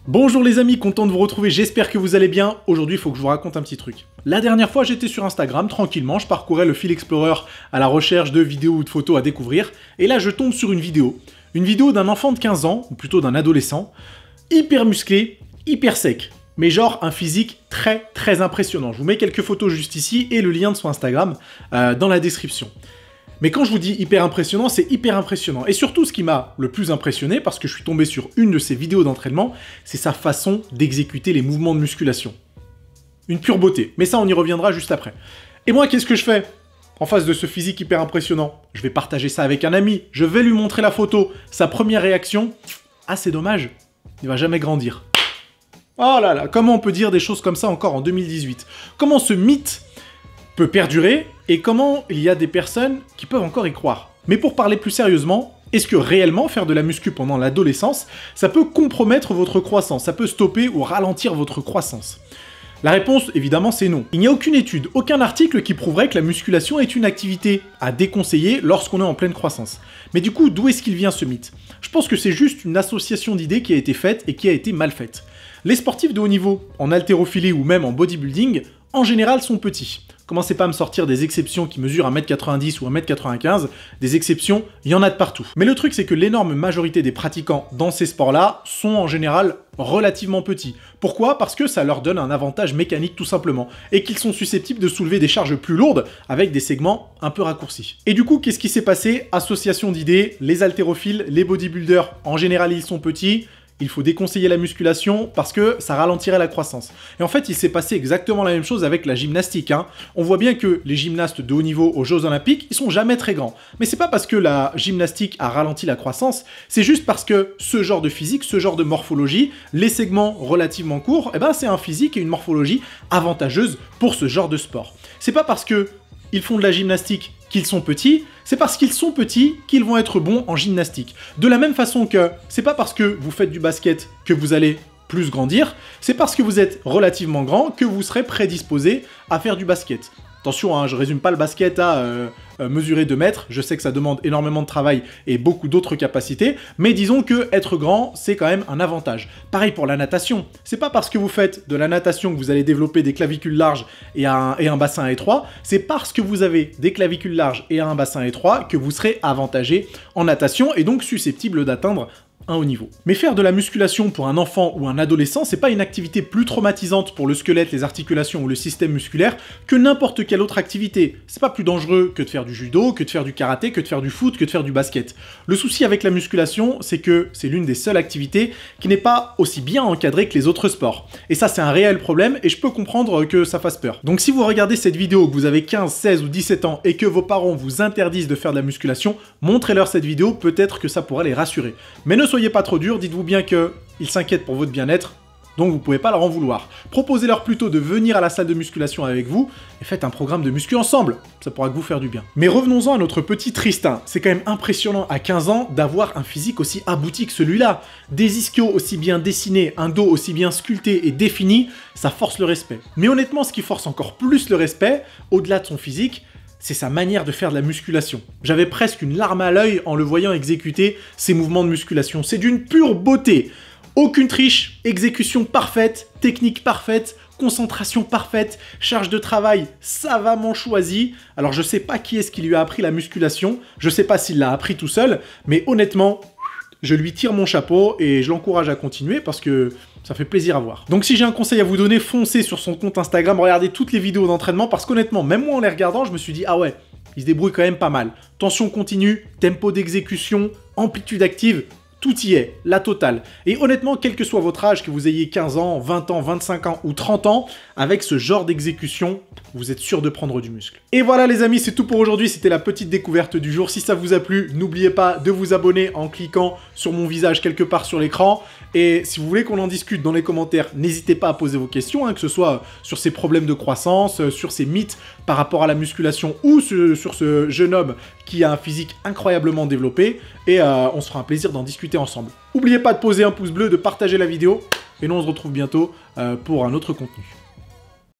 Bonjour les amis, content de vous retrouver, j'espère que vous allez bien. Aujourd'hui, il faut que je vous raconte un petit truc. La dernière fois, j'étais sur Instagram, tranquillement, je parcourais le fil Explorer à la recherche de vidéos ou de photos à découvrir, et là je tombe sur une vidéo. Une vidéo d'un enfant de 15 ans, ou plutôt d'un adolescent, hyper musclé, hyper sec, mais genre un physique très impressionnant. Je vous mets quelques photos juste ici et le lien de son Instagram dans la description. Mais quand je vous dis hyper impressionnant, c'est hyper impressionnant. Et surtout, ce qui m'a le plus impressionné, parce que je suis tombé sur une de ses vidéos d'entraînement, c'est sa façon d'exécuter les mouvements de musculation. Une pure beauté. Mais ça, on y reviendra juste après. Et moi, qu'est-ce que je fais en face de ce physique hyper impressionnant? Je vais partager ça avec un ami, je vais lui montrer la photo. Sa première réaction, ah c'est dommage, il va jamais grandir. Oh là là, comment on peut dire des choses comme ça encore en 2018? Comment ce mythe peut perdurer et comment il y a des personnes qui peuvent encore y croire. Mais pour parler plus sérieusement, est-ce que réellement faire de la muscu pendant l'adolescence, ça peut compromettre votre croissance, ça peut stopper ou ralentir votre croissance? La réponse, évidemment, c'est non. Il n'y a aucune étude, aucun article qui prouverait que la musculation est une activité à déconseiller lorsqu'on est en pleine croissance. Mais du coup, d'où est-ce qu'il vient ce mythe? Je pense que c'est juste une association d'idées qui a été faite et qui a été mal faite. Les sportifs de haut niveau, en haltérophilie ou même en bodybuilding, en général sont petits. Commencez pas à me sortir des exceptions qui mesurent 1m90 ou 1m95, des exceptions, il y en a de partout. Mais le truc c'est que l'énorme majorité des pratiquants dans ces sports-là sont en général relativement petits. Pourquoi? Parce que ça leur donne un avantage mécanique tout simplement, et qu'ils sont susceptibles de soulever des charges plus lourdes avec des segments un peu raccourcis. Et du coup, qu'est-ce qui s'est passé? Association d'idées, les haltérophiles, les bodybuilders, en général ils sont petits, il faut déconseiller la musculation parce que ça ralentirait la croissance. Et en fait, il s'est passé exactement la même chose avec la gymnastique. On voit bien que les gymnastes de haut niveau aux Jeux Olympiques, ils sont jamais très grands. Mais c'est pas parce que la gymnastique a ralenti la croissance, c'est juste parce que ce genre de physique, ce genre de morphologie, les segments relativement courts, eh ben c'est un physique et une morphologie avantageuse pour ce genre de sport. C'est pas parce que ils font de la gymnastique qu'ils sont petits, c'est parce qu'ils sont petits qu'ils vont être bons en gymnastique. De la même façon que c'est pas parce que vous faites du basket que vous allez plus grandir, c'est parce que vous êtes relativement grand que vous serez prédisposé à faire du basket. Attention, je résume pas le basket à mesurer 2 mètres, je sais que ça demande énormément de travail et beaucoup d'autres capacités, mais disons que être grand, c'est quand même un avantage. Pareil pour la natation, c'est pas parce que vous faites de la natation que vous allez développer des clavicules larges et un bassin étroit, c'est parce que vous avez des clavicules larges et un bassin étroit que vous serez avantagé en natation et donc susceptible d'atteindre un haut niveau. Mais faire de la musculation pour un enfant ou un adolescent, c'est pas une activité plus traumatisante pour le squelette, les articulations ou le système musculaire que n'importe quelle autre activité. C'est pas plus dangereux que de faire du judo, que de faire du karaté, que de faire du foot, que de faire du basket. Le souci avec la musculation, c'est que c'est l'une des seules activités qui n'est pas aussi bien encadrée que les autres sports. Et ça, c'est un réel problème et je peux comprendre que ça fasse peur. Donc si vous regardez cette vidéo, que vous avez 15, 16 ou 17 ans et que vos parents vous interdisent de faire de la musculation, montrez-leur cette vidéo, peut-être que ça pourra les rassurer. Mais ne soyez pas trop dur, dites-vous bien qu'ils s'inquiètent pour votre bien-être, donc vous pouvez pas leur en vouloir. Proposez-leur plutôt de venir à la salle de musculation avec vous et faites un programme de muscu ensemble, ça pourra que vous faire du bien. Mais revenons-en à notre petit Tristan, c'est quand même impressionnant à 15 ans d'avoir un physique aussi abouti que celui-là. Des ischios aussi bien dessinés, un dos aussi bien sculpté et défini, ça force le respect. Mais honnêtement, ce qui force encore plus le respect, au-delà de son physique, c'est sa manière de faire de la musculation. J'avais presque une larme à l'œil en le voyant exécuter ses mouvements de musculation. C'est d'une pure beauté. Aucune triche, exécution parfaite, technique parfaite, concentration parfaite, charge de travail savamment choisie. Alors je sais pas qui est-ce qui lui a appris la musculation, je sais pas s'il l'a appris tout seul, mais honnêtement, je lui tire mon chapeau et je l'encourage à continuer parce que ça fait plaisir à voir. Donc si j'ai un conseil à vous donner, foncez sur son compte Instagram, regardez toutes les vidéos d'entraînement parce qu'honnêtement, même moi en les regardant, je me suis dit, ah ouais, il se débrouille quand même pas mal. Tension continue, tempo d'exécution, amplitude active, tout y est, la totale. Et honnêtement, quel que soit votre âge, que vous ayez 15 ans, 20 ans, 25 ans ou 30 ans, avec ce genre d'exécution, vous êtes sûr de prendre du muscle. Et voilà les amis, c'est tout pour aujourd'hui, c'était la petite découverte du jour. Si ça vous a plu, n'oubliez pas de vous abonner en cliquant sur mon visage quelque part sur l'écran. Et si vous voulez qu'on en discute dans les commentaires, n'hésitez pas à poser vos questions, que ce soit sur ces problèmes de croissance, sur ces mythes par rapport à la musculation ou sur ce jeune homme qui a un physique incroyablement développé. Et on se fera un plaisir d'en discuter ensemble. N'oubliez pas de poser un pouce bleu, de partager la vidéo. Et nous on se retrouve bientôt pour un autre contenu.